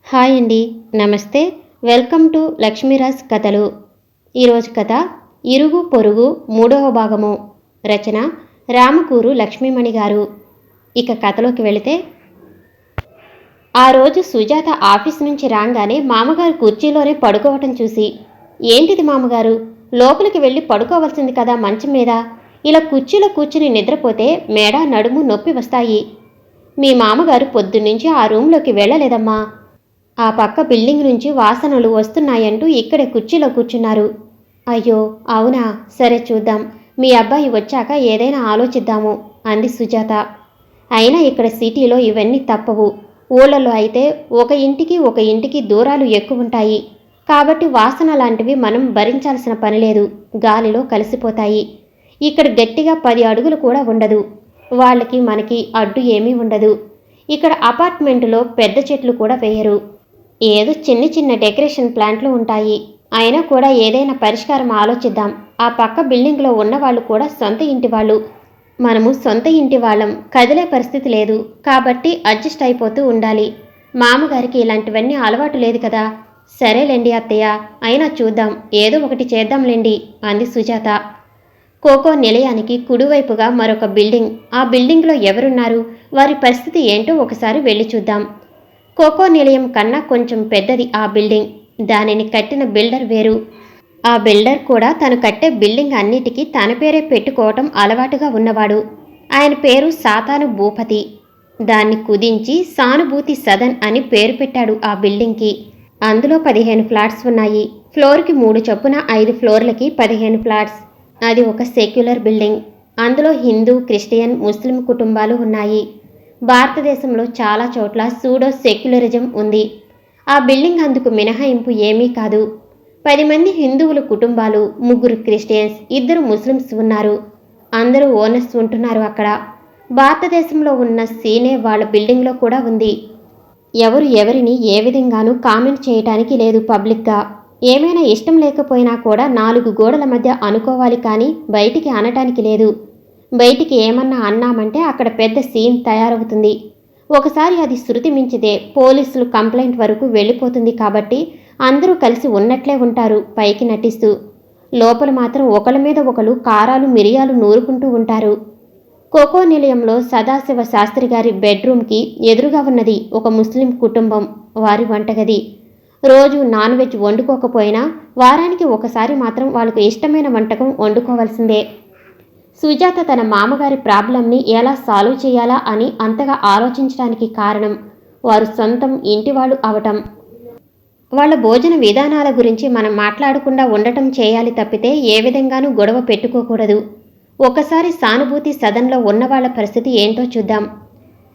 Hi అండి. నమస్తే. Welcome to Lakshmi Raj కథలు. ఈరోజు కథ ఇరుగు పొరుగు మూడవ భాగము. రచన రామకూరు లక్ష్మీమణి గారు. ఇక కథలోకి వెళితే, ఆ రోజు సుజాత ఆఫీస్ నుంచి రాగానే మామగారు కుర్చీలోనే పడుకోవటం చూసి, ఏంటిది మామగారు, లోపలికి వెళ్ళి పడుకోవాల్సింది కదా మంచం మీద, ఇలా కుర్చీలో కూర్చుని నిద్రపోతే మెడ నడుము నొప్పి వస్తాయి. మీ మామగారు పొద్దున్నుంచి ఆ రూంలోకి వెళ్ళలేదమ్మా. ఆ పక్క బిల్డింగ్ నుంచి వాసనలు వస్తున్నాయంటూ ఇక్కడే కుర్చీలో కూర్చున్నారు. అయ్యో అవునా, సరే చూద్దాం, మీ అబ్బాయి వచ్చాక ఏదైనా ఆలోచిద్దాము అంది సుజాత. అయినా ఇక్కడ సిటీలో ఇవన్నీ తప్పవు. ఊళ్ళలో అయితే ఒక ఇంటికి దూరాలు ఎక్కువుంటాయి. కాబట్టి వాసన లాంటివి మనం భరించాల్సిన పని లేదు, గాలిలో కలిసిపోతాయి. ఇక్కడ గట్టిగా 10 అడుగులు కూడా ఉండదు. వాళ్ళకి మనకి అడ్డు ఏమీ ఉండదు. ఇక్కడ అపార్ట్మెంటులో పెద్ద చెట్లు కూడా వేయరు. ఏదో చిన్న డెకరేషన్ ప్లాంట్లు ఉంటాయి. అయినా కూడా ఏదైనా పరిష్కారం ఆలోచిద్దాం. ఆ పక్క బిల్డింగ్లో ఉన్నవాళ్ళు కూడా సొంత ఇంటి వాళ్ళు. మనము సొంత ఇంటి వాళ్ళం, కదిలే పరిస్థితి లేదు. కాబట్టి అడ్జస్ట్ అయిపోతూ ఉండాలి. మామగారికి ఇలాంటివన్నీ అలవాటు లేదు కదా. సరేలేండి అత్తయ్య, అయినా చూద్దాం, ఏదో ఒకటి చేద్దాంలేండి అంది సుజాత. కోకో నిలయానికి కుడివైపుగా మరొక బిల్డింగ్. ఆ బిల్డింగ్లో ఎవరున్నారు, వారి పరిస్థితి ఏంటో ఒకసారి వెళ్ళి చూద్దాం. కోకో నిలయం కన్నా కొంచెం పెద్దది ఆ బిల్డింగ్. దానిని కట్టిన బిల్డర్ వేరు. ఆ బిల్డర్ కూడా తను కట్టే బిల్డింగ్ అన్నిటికీ తన పేరే పెట్టుకోవటం అలవాటుగా ఉన్నవాడు. ఆయన పేరు సాతాను భూపతి. దాన్ని కుదించి సానుభూతి సదన్ అని పేరు పెట్టాడు ఆ బిల్డింగ్కి. అందులో 15 ఫ్లాట్స్ ఉన్నాయి. ఫ్లోర్కి 3 చొప్పున 5 ఫ్లోర్లకి 15 ఫ్లాట్స్. అది ఒక సెక్యులర్ బిల్డింగ్. అందులో హిందూ, క్రిస్టియన్, ముస్లిం కుటుంబాలు ఉన్నాయి. భారతదేశంలో చాలా చోట్ల సూడో సెక్యులరిజం ఉంది. ఆ బిల్డింగ్ అందుకు మినహాయింపు ఏమీ కాదు. 10 మంది హిందువుల కుటుంబాలు, 3 క్రిస్టియన్స్, 2 ముస్లిమ్స్ ఉన్నారు. అందరూ ఓనర్స్ ఉంటున్నారు అక్కడ. భారతదేశంలో ఉన్న సీనే వాళ్ళ బిల్డింగ్లో కూడా ఉంది. ఎవరు ఎవరిని ఏ విధంగానూ కామెంట్ చేయటానికి లేదు పబ్లిక్గా. ఏమైనా ఇష్టం లేకపోయినా కూడా 4 గోడల మధ్య అనుకోవాలి, కానీ బయటికి అనటానికి లేదు. బయటికి ఏమన్నా అన్నామంటే అక్కడ పెద్ద సీన్ తయారవుతుంది. ఒకసారి అది శృతి మించితే పోలీసులు కంప్లైంట్ వరకు వెళ్ళిపోతుంది. కాబట్టి అందరూ కలిసి ఉన్నట్లే ఉంటారు పైకి నటిస్తూ. లోపల మాత్రం ఒకళ్ళ మీద ఒకరు కారాలు మిరియాలు నూరుకుంటూ ఉంటారు. కోకో నిలయంలో సదాశివ శాస్త్రి గారి బెడ్రూమ్కి ఎదురుగా ఉన్నది ఒక ముస్లిం కుటుంబం, వారి వంటగది. రోజు నాన్ వెజ్ వండుకోకపోయినా వారానికి ఒకసారి మాత్రం వాళ్ళకు ఇష్టమైన వంటకం వండుకోవాల్సిందే. సుజాత తన మామగారి ప్రాబ్లంని ఎలా సాల్వ్ చేయాలా అని అంతగా ఆలోచించడానికి కారణం వారు సొంతం ఇంటివాళ్ళు అవటం. వాళ్ళ భోజన విధానాల గురించి మనం మాట్లాడకుండా ఉండటం చేయాలి తప్పితే ఏ విధంగానూ గొడవ పెట్టుకోకూడదు. ఒకసారి సానుభూతి సదన్లో ఉన్నవాళ్ల పరిస్థితి ఏంటో చూద్దాం.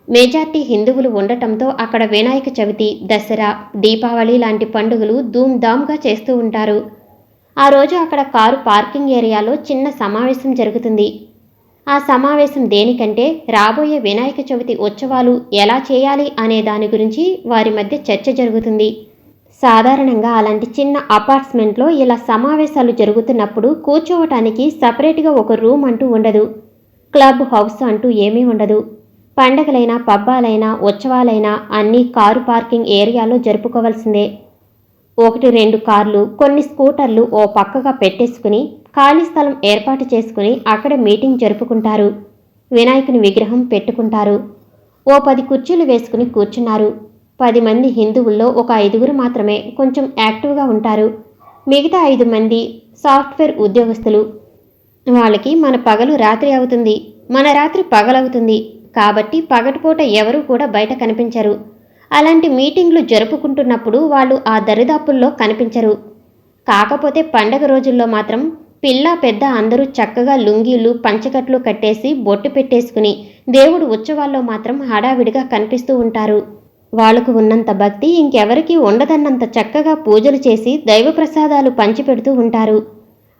మెజార్టీ హిందువులు ఉండటంతో అక్కడ వినాయక చవితి, దసరా, దీపావళి లాంటి పండుగలు ధూమ్ధామ్గా చేస్తూ ఉంటారు. ఆ రోజు అక్కడ కారు పార్కింగ్ ఏరియాలో చిన్న సమావేశం జరుగుతుంది. ఆ సమావేశం దేనికంటే రాబోయే వినాయక చవితి ఉత్సవాలు ఎలా చేయాలి అనే దాని గురించి వారి మధ్య చర్చ జరుగుతుంది. సాధారణంగా అలాంటి చిన్న అపార్ట్మెంట్లో ఇలా సమావేశాలు జరుగుతున్నప్పుడు కూర్చోవటానికి సపరేట్గా ఒక రూమ్ అంటూ ఉండదు. క్లబ్ హౌస్ అంటూ ఏమీ ఉండదు. పండగలైనా, పబ్బాలైనా, ఉత్సవాలైనా అన్నీ కారు పార్కింగ్ ఏరియాలో జరుపుకోవాల్సిందే. 1-2 కార్లు, కొన్ని స్కూటర్లు ఓ పక్కగా పెట్టేసుకుని ఖాళీ స్థలం ఏర్పాటు చేసుకుని అక్కడ మీటింగ్ జరుపుకుంటారు. వినాయకుని విగ్రహం పెట్టుకుంటారు. ఓ 10 కుర్చీలు వేసుకుని కూర్చున్నారు. 10 మంది హిందువుల్లో ఒక 5గురు మాత్రమే కొంచెం యాక్టివ్గా ఉంటారు. మిగతా 5 మంది సాఫ్ట్వేర్ ఉద్యోగస్తులు. వాళ్ళకి మన పగలు రాత్రి అవుతుంది, మన రాత్రి పగలవుతుంది. కాబట్టి పగటిపూట ఎవరూ కూడా బయట కనిపించరు. అలాంటి మీటింగ్లు జరుపుకుంటున్నప్పుడు వాళ్ళు ఆ దరిదాపుల్లో కనిపించరు. కాకపోతే పండగ రోజుల్లో మాత్రం పిల్ల పెద్ద అందరూ చక్కగా లుంగీలు, పంచకట్లు కట్టేసి బొట్టు పెట్టేసుకుని దేవుడు ఉత్సవాల్లో మాత్రం హడావిడిగా కనిపిస్తూ ఉంటారు. వాళ్లకు ఉన్నంత భక్తి ఇంకెవరికీ ఉండదన్నంత చక్కగా పూజలు చేసి దైవప్రసాదాలు పంచిపెడుతూ ఉంటారు.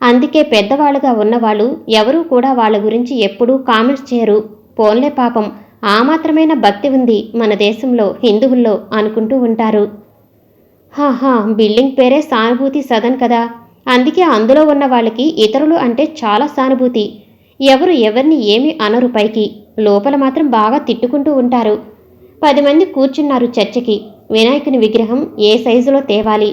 అందుకే పెద్దవాళ్ళుగా ఉన్నవాళ్ళు ఎవరూ కూడా వాళ్ళ గురించి ఎప్పుడూ కామెంట్స్ చేయరు. పోన్లే పాపం, ఆ మాత్రమైన భక్తి ఉంది మన దేశంలో హిందువుల్లో అనుకుంటూ ఉంటారు. బిల్డింగ్ పేరే సానుభూతి సదన్ కదా, అందుకే అందులో ఉన్న వాళ్ళకి ఇతరులు అంటే చాలా సానుభూతి. ఎవరు ఎవరిని ఏమీ అనరు పైకి, లోపల మాత్రం బాగా తిట్టుకుంటూ ఉంటారు. 10 మంది కూర్చున్నారు చర్చకి. వినాయకుని విగ్రహం ఏ సైజులో తేవాలి,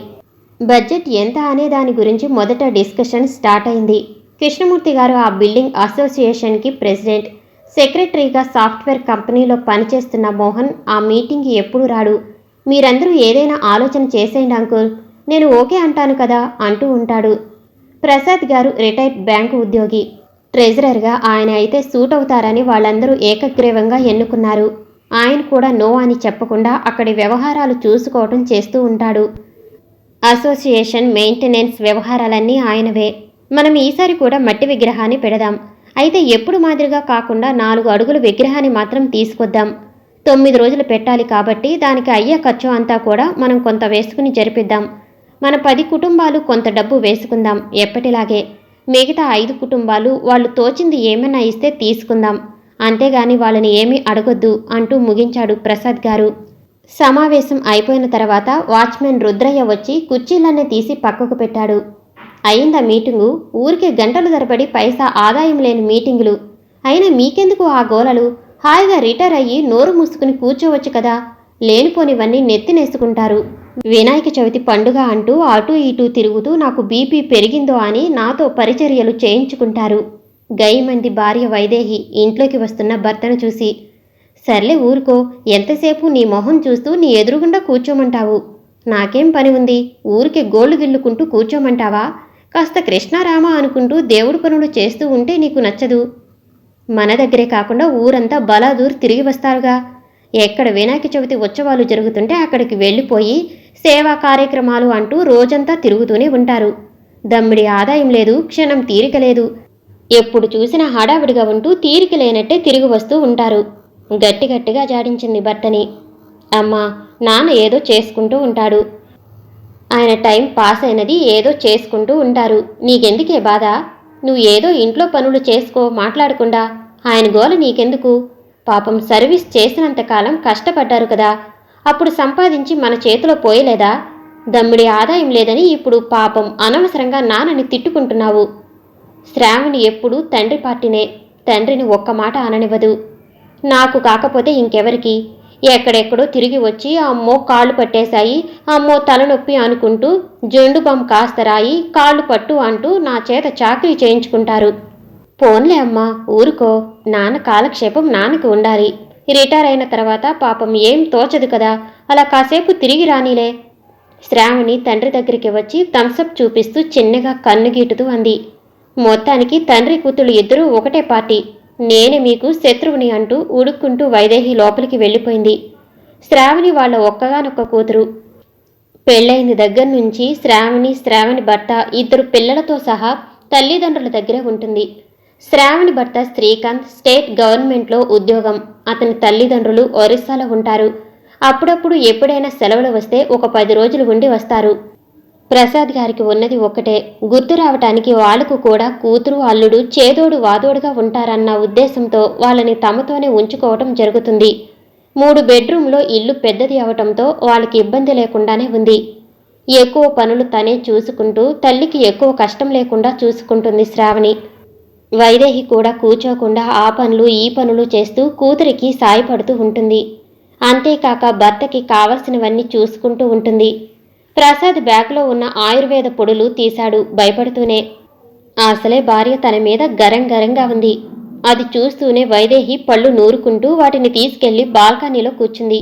బడ్జెట్ ఎంత అనే దాని గురించి మొదట డిస్కషన్ స్టార్ట్ అయింది. కృష్ణమూర్తి గారు ఆ బిల్డింగ్ అసోసియేషన్కి ప్రెసిడెంట్. సెక్రటరీగా సాఫ్ట్వేర్ కంపెనీలో పనిచేస్తున్న మోహన్ ఆ మీటింగ్కి ఎప్పుడు రాడు. మీరందరూ ఏదైనా ఆలోచన చేసేయండి అంకుల్, నేను ఓకే అంటాను కదా అంటూ ఉంటాడు. ప్రసాద్ గారు రిటైర్డ్ బ్యాంకు ఉద్యోగి. ట్రెజరర్గా ఆయన అయితే సూట్ అవుతారని వాళ్ళందరూ ఏకగ్రీవంగా ఎన్నుకున్నారు. ఆయన కూడా నో అని చెప్పకుండా అక్కడి వ్యవహారాలు చూసుకోవటం చేస్తూ ఉంటాడు. అసోసియేషన్ మెయింటెనెన్స్ వ్యవహారాలన్నీ ఆయనవే. మనం ఈసారి కూడా మట్టి విగ్రహాన్ని పెడదాం. అయితే ఎప్పుడు మాదిరిగా కాకుండా 4 అడుగుల విగ్రహాన్ని మాత్రం తీసుకొద్దాం. 9 రోజులు పెట్టాలి కాబట్టి దానికి అయ్యే ఖర్చు అంతా కూడా మనం కొంత వేసుకుని జరిపిద్దాం. మన 10 కుటుంబాలు కొంత డబ్బు వేసుకుందాం ఎప్పటిలాగే. మిగతా 5 కుటుంబాలు వాళ్ళు తోచింది ఏమన్నా ఇస్తే తీసుకుందాం. అంతేగాని వాళ్ళని ఏమీ అడగొద్దు అంటూ ముగించాడు ప్రసాద్ గారు. సమావేశం అయిపోయిన తర్వాత వాచ్మెన్ రుద్రయ్య వచ్చి కుర్చీలన్నీ తీసి పక్కకు పెట్టాడు. అయిందా మీటింగు? ఊరికే గంటలు తరబడి పైసా ఆదాయం లేని మీటింగులు. అయినా మీకెందుకు ఆ గోలలు? హాయిగా రిటైర్ అయ్యి నోరు మూసుకుని కూర్చోవచ్చు కదా. లేనిపోనివన్నీ నెత్తినేసుకుంటారు. వినాయక చవితి పండుగ అంటూ అటూ ఇటూ తిరుగుతూ నాకు బీపీ పెరిగిందో అని నాతో పరిచర్యలు చేయించుకుంటారు. గైమంది భార్య వైదేహి ఇంట్లోకి వస్తున్న భర్తను చూసి, సర్లే ఊరుకో, ఎంతసేపు నీ మొహం చూస్తూ నీ ఎదురుగుండా కూర్చోమంటావు. నాకేం పని ఉంది? ఊరికే గోళ్లు గిల్లుకుంటూ కూర్చోమంటావా? కాస్త కృష్ణారామ అనుకుంటూ దేవుడి పనులు చేస్తూ ఉంటే నీకు నచ్చదు. మన దగ్గరే కాకుండా ఊరంతా బలాదూర్ తిరిగి వస్తారుగా. ఎక్కడ వినాయక చవితి ఉత్సవాలు జరుగుతుంటే అక్కడికి వెళ్ళిపోయి సేవా కార్యక్రమాలు అంటూ రోజంతా తిరుగుతూనే ఉంటారు. దమ్మిడి ఆదాయం లేదు, క్షణం తీరిక లేదు. ఎప్పుడు చూసినా హడావిడిగా ఉంటూ తీరిక లేనట్టే తిరిగి వస్తూ ఉంటారు. గట్టిగట్టిగా జాడించింది భర్తని. అమ్మా, నాన్న ఏదో చేసుకుంటూ ఉంటాడు. ఆయన టైం పాస్ అయినది ఏదో చేసుకుంటూ ఉంటారు. నీకెందుకే బాధ? నువ్వు ఏదో ఇంట్లో పనులు చేసుకో మాట్లాడకుండా. ఆయన గోల నీకెందుకు? పాపం సర్వీస్ చేసినంతకాలం కష్టపడ్డారు కదా. అప్పుడు సంపాదించి మన చేతిలో పోయలేదా? దమ్మిడి ఆదాయం లేదని ఇప్పుడు పాపం అనవసరంగా నాన్నని తిట్టుకుంటున్నావు. శ్రావణి ఎప్పుడూ తండ్రి పార్టీనే. తండ్రిని ఒక్క మాట అననివ్వదు. నాకు కాకపోతే ఇంకెవరికి? ఎక్కడెక్కడో తిరిగి వచ్చి అమ్మో కాళ్ళు పట్టేశాయి, అమ్మో తలనొప్పి అనుకుంటూ జెండు బామ్ కాస్త రాయి, కాళ్ళు పట్టు అంటూ నా చేత చాకరీ చేయించుకుంటారు. పోన్లే అమ్మా, ఊరుకో. నాన్న కాలక్షేపం నాన్నకి ఉండాలి. రిటైర్ అయిన తర్వాత పాపం ఏం తోచదు కదా, అలా కాసేపు తిరిగి రానిలే. శ్రావణి తండ్రి దగ్గరికి వచ్చి థమ్సప్ చూపిస్తూ చిన్నగా కన్నుగీటుతూ అంది. మొత్తానికి తండ్రి కూతుళ్ళు ఇద్దరూ ఒకటే పార్టీ. నేనే మీకు శత్రువుని అంటూ ఉడుక్కుంటూ వైదేహి లోపలికి వెళ్ళిపోయింది. శ్రావణి వాళ్ళ ఒక్కగానొక్క కూతురు. పెళ్ళైంది దగ్గర నుంచి శ్రావణి భర్త 2 పిల్లలతో సహా తల్లిదండ్రుల దగ్గరే ఉంటుంది. శ్రావణి భర్త శ్రీకాంత్ స్టేట్ గవర్నమెంట్లో ఉద్యోగం. అతని తల్లిదండ్రులు ఒరిస్సాలో ఉంటారు. అప్పుడప్పుడు ఎప్పుడైనా సెలవులు వస్తే ఒక 10 రోజులు ఉండి వస్తారు. ప్రసాద్ గారికి ఉన్నది ఒక్కటే, గుర్తు రావటానికి వాళ్లకు కూడా కూతురు అల్లుడు చేదోడు వాదోడుగా ఉంటారన్న ఉద్దేశంతో వాళ్ళని తమతోనే ఉంచుకోవటం జరుగుతుంది. 3 బెడ్రూమ్లో ఇల్లు పెద్దది అవటంతో వాళ్ళకి ఇబ్బంది లేకుండానే ఉంది. ఎక్కువ పనులు తనే చూసుకుంటూ తల్లికి ఎక్కువ కష్టం లేకుండా చూసుకుంటుంది శ్రావణి. వైదేహి కూడా కూర్చోకుండా ఆ పనులు ఈ పనులు చేస్తూ కూతురికి సాయపడుతూ ఉంటుంది. అంతేకాక భర్తకి కావలసినవన్నీ చూసుకుంటూ ఉంటుంది. ప్రసాద్ బ్యాగ్లో ఉన్న ఆయుర్వేద పొడులు తీశాడు భయపడుతూనే. అసలే భార్య తన మీద గరంగా ఉంది. అది చూస్తూనే వైదేహి పళ్ళు నూరుకుంటూ వాటిని తీసుకెళ్లి బాల్కనీలో కూర్చుంది.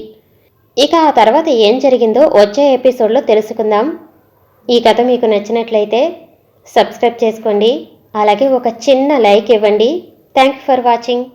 ఇక ఆ తర్వాత ఏం జరిగిందో వచ్చే ఎపిసోడ్లో తెలుసుకుందాం. ఈ కథ మీకు నచ్చినట్లయితే సబ్స్క్రైబ్ చేసుకోండి. అలాగే ఒక చిన్న లైక్ ఇవ్వండి. Thank you for watching.